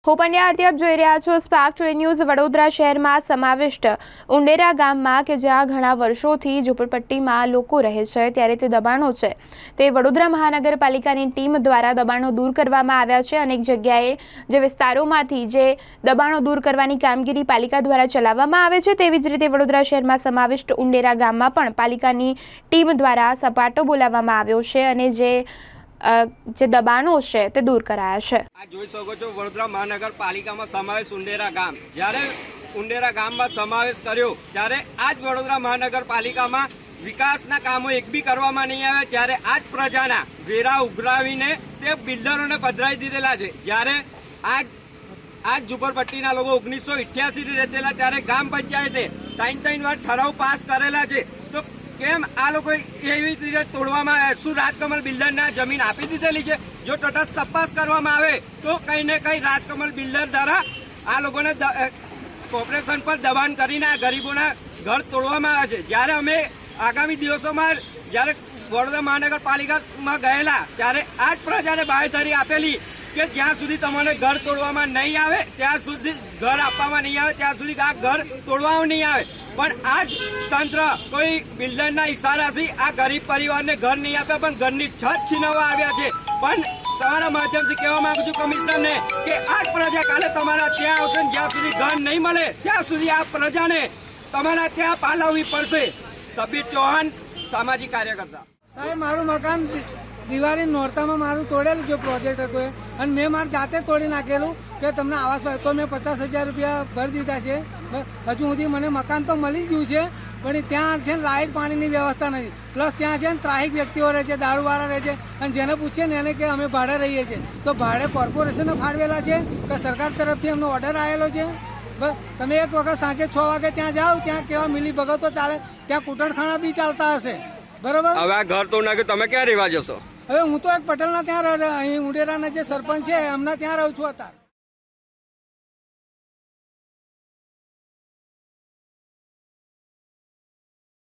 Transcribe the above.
હું પંડ્યા આરતી આપ જોઈ રહ્યા છો સ્પાર્ક ટુડે ન્યૂઝ। વડોદરા શહેરમાં સમાવિષ્ટ ઉંડેરા ગામમાં કે જ્યાં ઘણા વર્ષોથી ઝૂંપડપટ્ટીમાં લોકો રહે છે ત્યારે તે દબાણો છે તે વડોદરા મહાનગરપાલિકાની ટીમ દ્વારા દબાણો દૂર કરવામાં આવ્યા છે। અનેક જગ્યાએ જે વિસ્તારોમાંથી જે દબાણો દૂર કરવાની કામગીરી પાલિકા દ્વારા ચલાવવામાં આવે છે તેવી જ રીતે વડોદરા શહેરમાં સમાવિષ્ટ ઉંડેરા ગામમાં પણ પાલિકાની ટીમ દ્વારા સપાટો બોલાવવામાં આવ્યો છે અને જે દબાણો છે તે દૂર કરાયા છે। આ જોઈ શકો છો વડોદરા મહાનગરપાલિકામાં સમાવેશ ઉંડેરા ગામ। જ્યારે ઉંડેરા ગામમાં સમાવેશ કર્યો ત્યારે આજ વડોદરા મહાનગરપાલિકામાં વિકાસના કામો એક બી કરવામાં નહીં આવે ત્યારે આજ પ્રજાના વેરા ઉઘરાવીને તે બિલ્ડરોને પધરાવી દીધેલા છે। જ્યારે આજ ઝુંપડપટ્ટીના લોકો 1988 થી રહેલા ત્યારે ગ્રામ પંચાયતે 3 વાર ઠરાવ પાસ કરેલા છે। તો કેમ આ લોકો એવી રીતે તોડવામાં શું રાજકમલ બિલ્ડરના જમીન આપી દીધેલી છે? જો તટસ્થ તપાસ કરવામાં આવે તો કઈ ને કઈ રાજકમલ બિલ્ડર દ્વારા આ લોકોને કોર્પોરેશન પર દબાણ કરીને આ ગરીબોના ઘર તોડવામાં આવે છે। જ્યારે અમે આગામી દિવસોમાં જ્યારે વડોદરા મહાનગરપાલિકામાં ગયેલા ત્યારે આ જ પ્રજાને બાંયધરી આપેલી કે જ્યાં સુધી તમને ઘર તોડવામાં નહીં આવે ત્યાં સુધી ઘર આપવામાં નહીં આવે ત્યાં સુધી આ ઘર તોડવામાં નહીં આવે। પણ આજ તંત્ર કોઈ બિલ્ડરના ઇશારાથી આ ગરીબ પરિવારને ઘર નહીં આપ્યા પણ ઘરની છત છીનવવા આવ્યા છે। પણ તમારા માધ્યમથી કહેવા માંગુ છું કમિશનરને કે આજ પ્રજા કાલે તમારા ત્યાં આવશે જ્યાં સુધી ઘર નહીં મળે ત્યાં સુધી આ પ્રજાને તમારા ત્યાં પાલવવી પડશે। સબીર ચૌહાણ, સામાજિક કાર્યકર્તા। સાહેબ, મારું મકાન દિવાળી નોરતામાં મારું તોડેલું જે પ્રોજેક્ટ હતો એ અને મેં મારી જાતે તોડી નાખેલું કે તમને આવાસ તો મેં 50,000 રૂપિયા ભરી દીધા છે। હજુ સુધી મને મકાન તો મળી ગયું છે પણ ત્યાં છે લાઇટ પાણીની વ્યવસ્થા નથી, પ્લસ ત્યાં છે ત્રાહિક વ્યક્તિઓ રહે છે, દારૂવાળા રહે છે અને જેને પૂછે ને એને કે અમે ભાડે રહીએ છીએ તો ભાડે કોર્પોરેશને ફાળવેલા છે કે સરકાર તરફથી એમનો ઓર્ડર આવેલો છે? બસ તમે એક વખત સાંજે 6 વાગે ત્યાં જાઓ, ત્યાં કેવા મિલી ભગતો ચાલે, ત્યાં કૂટણખાના બી ચાલતા હશે, બરોબર? હવે આ ઘર તોડ નાખ્યું, તમે ક્યાં રહેવા જશો? હવે હું તો એક પટેલના ત્યાં અહીં ઉંડેરાના જે સરપંચ છે એમના ત્યાં રહું છું અત્યારે।